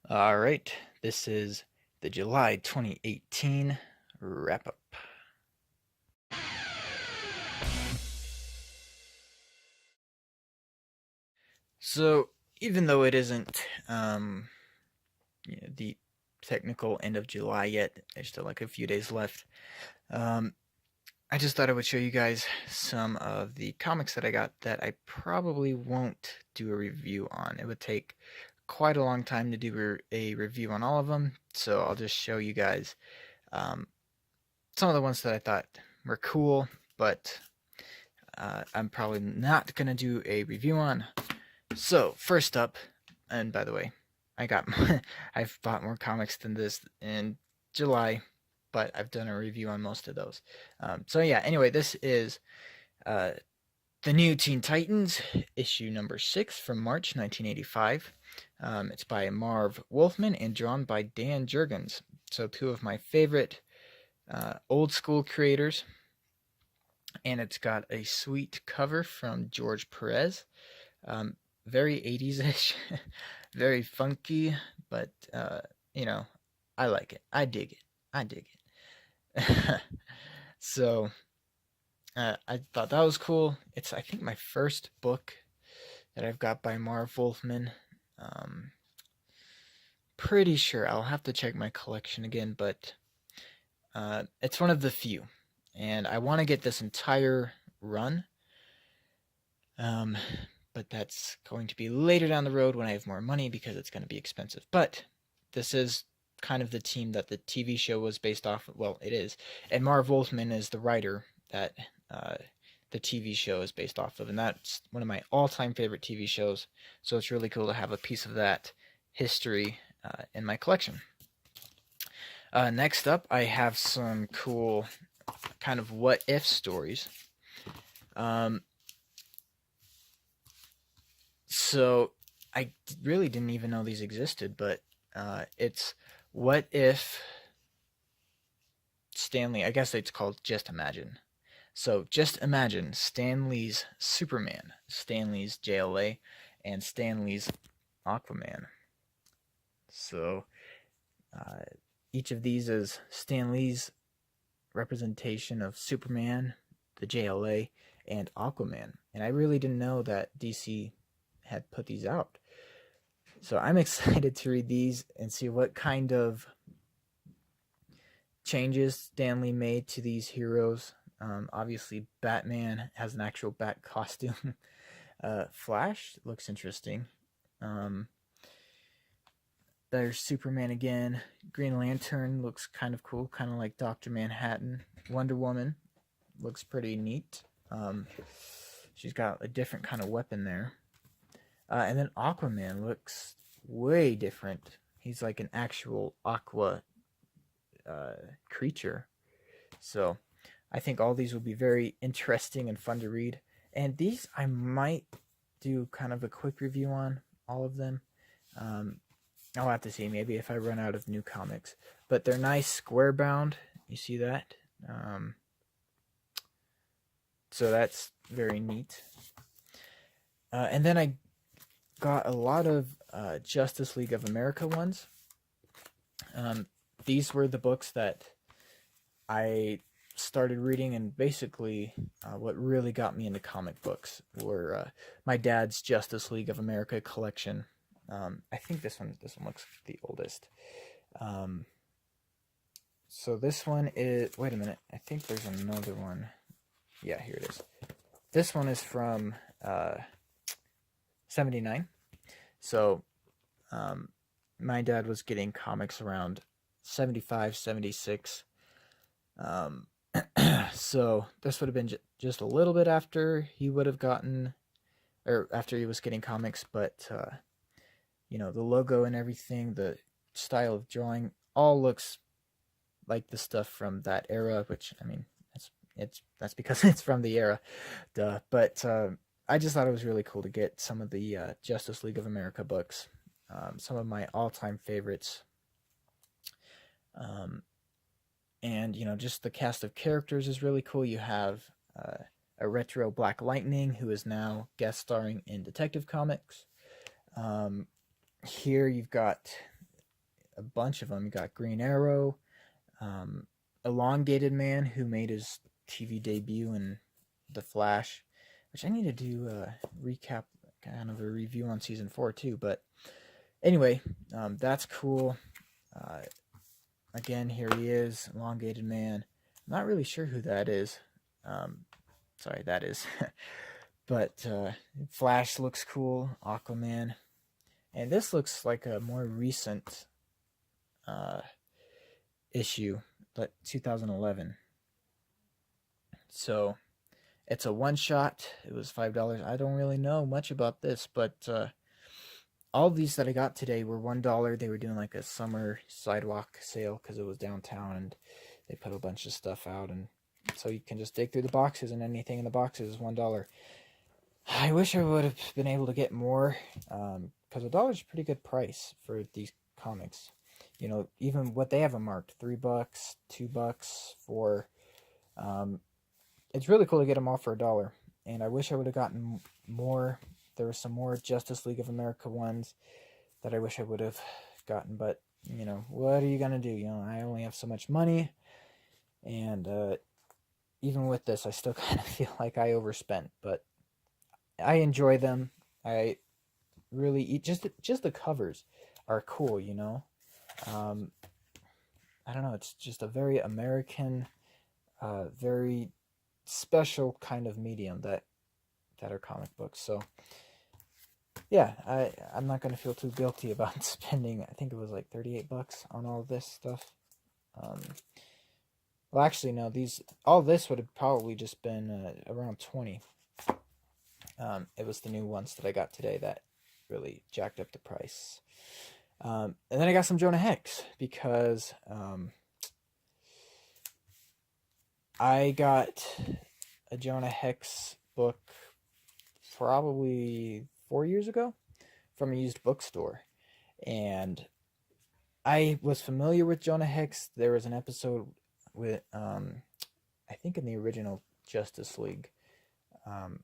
All right, this is the July 2018 wrap up. So, even though it isn't the technical end of July yet, there's still like a few days left. Um, I just thought I would show you guys some of the comics that I got that I probably won't do a review on. It would take quite a long time to do a review on all of them, so I'll just show you guys um, some of the ones that I thought were cool, but I'm probably not going to do a review on. So, first up, and by the way, I've bought more comics than this in July, but I've done a review on most of those. So yeah, anyway, this is uh, the new Teen Titans, issue number 6 from March 1985. It's by Marv Wolfman and drawn by Dan Jurgens. So two of my favorite old school creators. And it's got a sweet cover from George Perez. Very 80s-ish, very funky, but I like it. I dig it. I dig it. So I thought that was cool. It's, I think, my first book that I've got by Marv Wolfman. Pretty sure I'll have to check my collection again, but it's one of the few, and I want to get this entire run. But that's going to be later down the road when I have more money because it's going to be expensive. But this is kind of the team that the TV show was based off of. Well, it is. And Marv Wolfman is the writer that the TV show is based off of. And that's one of my all-time favorite TV shows. So it's really cool to have a piece of that history in my collection. Next up, I have some cool kind of what-if stories. So I really didn't even know these existed, but it's what if Stanley, I guess it's called Just Imagine. So just imagine Stan Lee's Superman, Stan Lee's JLA, and Stan Lee's Aquaman. So each of these is Stan Lee's representation of Superman, the JLA, and Aquaman. And I really didn't know that DC had put these out. So I'm excited to read these and see what kind of changes Stan Lee made to these heroes. Obviously, Batman has an actual bat costume. Flash looks interesting. There's Superman again. Green Lantern looks kind of cool, kind of like Dr. Manhattan. Wonder Woman looks pretty neat. She's got a different kind of weapon there. And then Aquaman looks way different. He's like an actual aqua creature. So I think all these will be very interesting and fun to read. And these I might do kind of a quick review on all of them. I'll have to see maybe if I run out of new comics. But they're nice square bound. You see that? So that's very neat. And then I got a lot of Justice League of America ones. These were the books that I started reading, and basically what really got me into comic books were my dad's Justice League of America collection. I think this one looks the oldest. So this one is, wait a minute, I think there's another one. Yeah, here it is. This one is from 79. So my dad was getting comics around 75, 76. So this would have been just a little bit after he would have gotten, or after he was getting comics, but the logo and everything, the style of drawing, all looks like the stuff from that era, which, I mean, that's because it's from the era, duh. But I just thought it was really cool to get some of the Justice League of America books, some of my all-time favorites. And just the cast of characters is really cool. You have a retro Black Lightning who is now guest starring in Detective Comics. Here you've got a bunch of them. You got Green Arrow, Elongated Man, who made his TV debut in The Flash, which I need to do a recap, kind of a review on season 4 too. But anyway, that's cool. Again, here he is, Elongated Man. I'm not really sure who that is. Sorry, that is. But Flash looks cool, Aquaman. And this looks like a more recent issue, but 2011. So it's a one-shot. It was $5. I don't really know much about this, but all of these that I got today were $1. They were doing like a summer sidewalk sale because it was downtown, and they put a bunch of stuff out, and so you can just dig through the boxes, and anything in the boxes is $1. I wish I would have been able to get more, because $1 is a pretty good price for these comics. You know, even what they have them marked, $3, $2, for. It's really cool to get them all for $1, and I wish I would have gotten more. There were some more Justice League of America ones that I wish I would have gotten, but you know, what are you gonna do? You know, I only have so much money, and even with this, I still kind of feel like I overspent, but I enjoy them. I really just the covers are cool, you know. I don't know. It's just a very American, very special kind of medium that are comic books. So yeah, I'm not gonna feel too guilty about spending. I think it was like $38 on all this stuff. Well, actually, no. All this would have probably just been around 20. It was the new ones that I got today that really jacked up the price. And then I got some Jonah Hex because I got a Jonah Hex book probably 4 years ago from a used bookstore. And I was familiar with Jonah Hex. There was an episode with, I think in the original Justice League.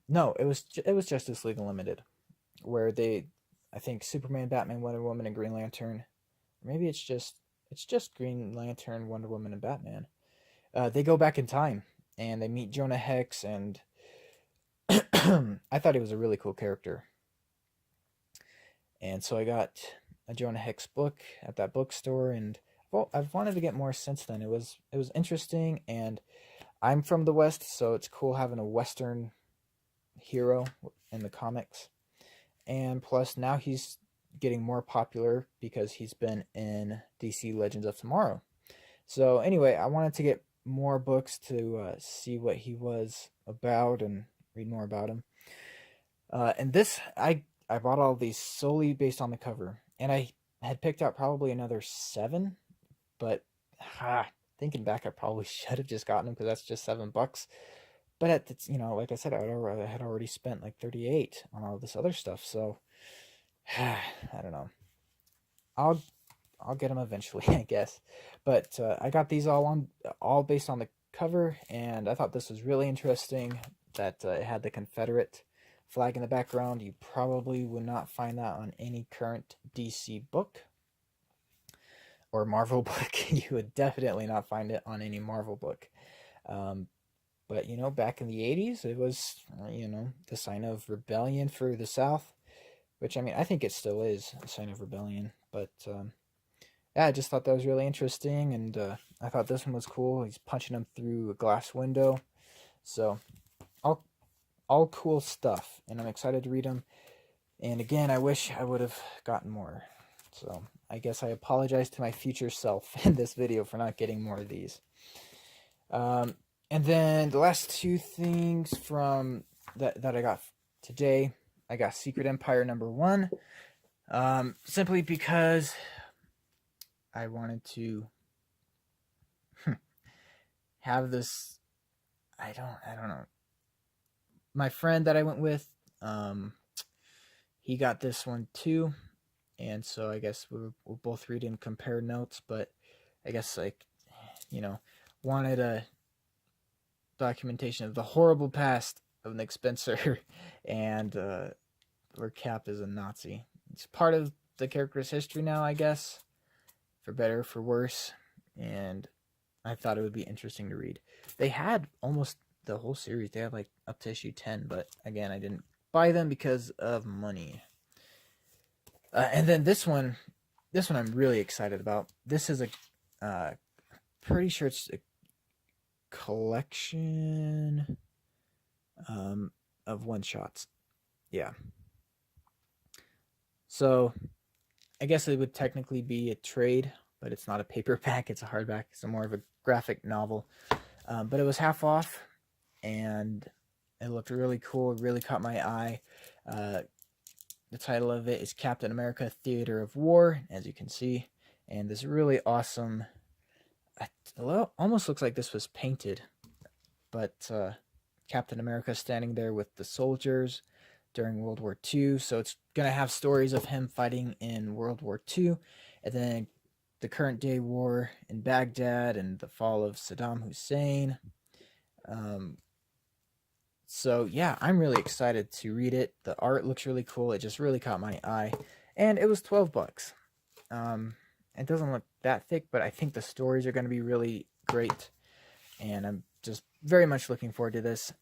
No, it was Justice League Unlimited, where I think Superman, Batman, Wonder Woman, and Green Lantern. Maybe it's just Green Lantern, Wonder Woman, and Batman. They go back in time and they meet Jonah Hex, and I thought he was a really cool character. And so I got a Jonah Hex book at that bookstore, and I've wanted to get more since then. It was interesting, and I'm from the West, so it's cool having a Western hero in the comics. And plus, now he's getting more popular because he's been in DC Legends of Tomorrow. So anyway, I wanted to get more books to see what he was about and read more about him. And this, I bought all these solely based on the cover, and I had picked out probably another 7, but thinking back, I probably should have just gotten them because that's just $7. But like I said, I had already spent like 38 on all this other stuff, so I don't know. I'll get them eventually, I guess. But I got these all based on the cover, and I thought this was really interesting that it had the Confederate flag in the background. You probably would not find that on any current DC book or Marvel book. You would definitely not find it on any Marvel book. But, back in the 80s, it was, the sign of rebellion for the South, which, I think it still is a sign of rebellion. But, yeah, I just thought that was really interesting, and I thought this one was cool. He's punching him through a glass window. So, all cool stuff, and I'm excited to read them. And again, I wish I would have gotten more. So, I guess I apologize to my future self in this video for not getting more of these. And then the last 2 things from that I got today, I got Secret Empire #1, simply because I wanted to have this. I don't know. My friend that I went with, he got this one too, and so I guess we'll both read and compare notes. But I guess wanted a documentation of the horrible past of Nick Spencer and where Cap is a Nazi. It's part of the character's history now, I guess. for better or for worse, and I thought it would be interesting to read. They had almost the whole series. They had like up to issue 10, but again, I didn't buy them because of money. And then this one I'm really excited about. This is a pretty sure it's a collection of one shots. Yeah. So I guess it would technically be a trade, but it's not a paperback. It's a hardback. It's more of a graphic novel. But it was half off, and it looked really cool. It really caught my eye. The title of it is Captain America: Theater of War, as you can see. And this really awesome, it almost looks like this was painted, but Captain America standing there with the soldiers during World War II. So it's going to have stories of him fighting in World War II, and then the current day war in Baghdad and the fall of Saddam Hussein. So yeah, I'm really excited to read it. The art looks really cool. It just really caught my eye, and it was $12. It doesn't look that thick, but I think the stories are going to be really great, and I'm just very much looking forward to this.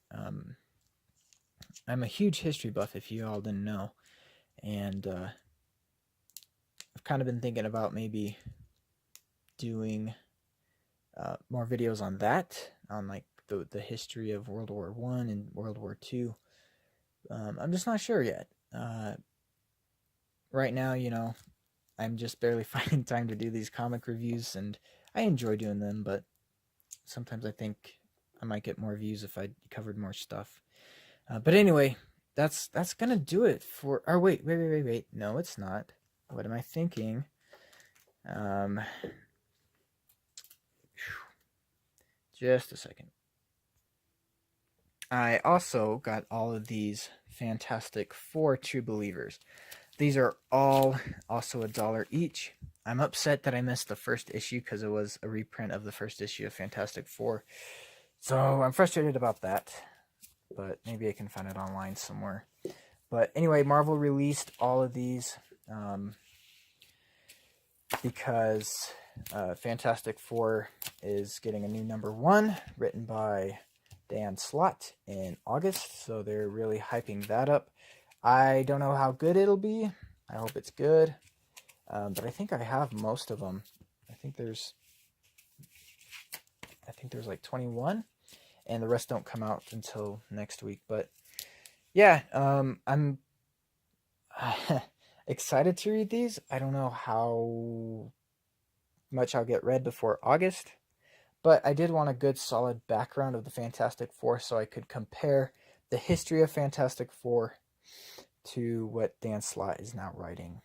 I'm a huge history buff, if you all didn't know, and I've kind of been thinking about maybe doing more videos on that, on like the history of World War I and World War II. I'm just not sure yet. Right now, you know, I'm just barely finding time to do these comic reviews, and I enjoy doing them, but sometimes I think I might get more views if I covered more stuff. But anyway, that's gonna do it for... Oh, wait. No, it's not. What am I thinking? Just a second. I also got all of these Fantastic Four True Believers. These are all also $1 each. I'm upset that I missed the first issue because it was a reprint of the first issue of Fantastic Four. So I'm frustrated about that, but maybe I can find it online somewhere. But anyway, Marvel released all of these because Fantastic Four is getting a new #1 written by Dan Slott in August, so they're really hyping that up. I don't know how good it'll be. I hope it's good, but I think I have most of them. I think there's like 21, and the rest don't come out until next week. But yeah, I'm excited to read these. I don't know how much I'll get read before August, but I did want a good solid background of the Fantastic Four so I could compare the history of Fantastic Four to what Dan Slott is now writing,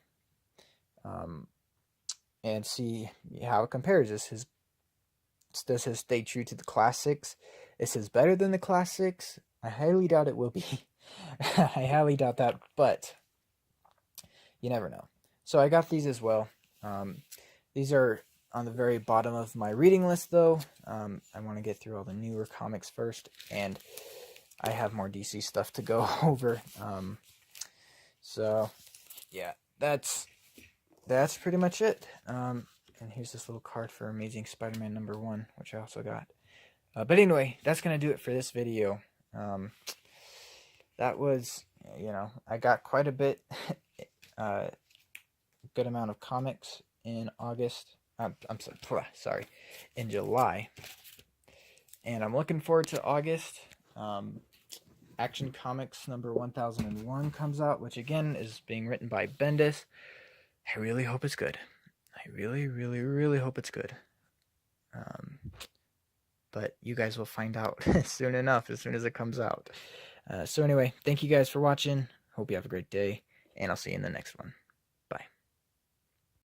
and see how it compares. Does his stay true to the classics? Is his better than the classics? I highly doubt it will be. I highly doubt that, but you never know. So I got these as well. These are on the very bottom of my reading list, though. I want to get through all the newer comics first, and I have more DC stuff to go over. So yeah, that's pretty much it. And here's this little card for Amazing Spider-Man #1, which I also got. But anyway, that's gonna do it for this video. That was, you know, I got quite a bit, good amount of comics in August. I'm sorry, in July, and I'm looking forward to August. Action Comics #1001 comes out, which again is being written by Bendis. I really hope it's good. I really hope it's good. But you guys will find out soon enough, as soon as it comes out. So anyway, thank you guys for watching. Hope you have a great day, and I'll see you in the next one.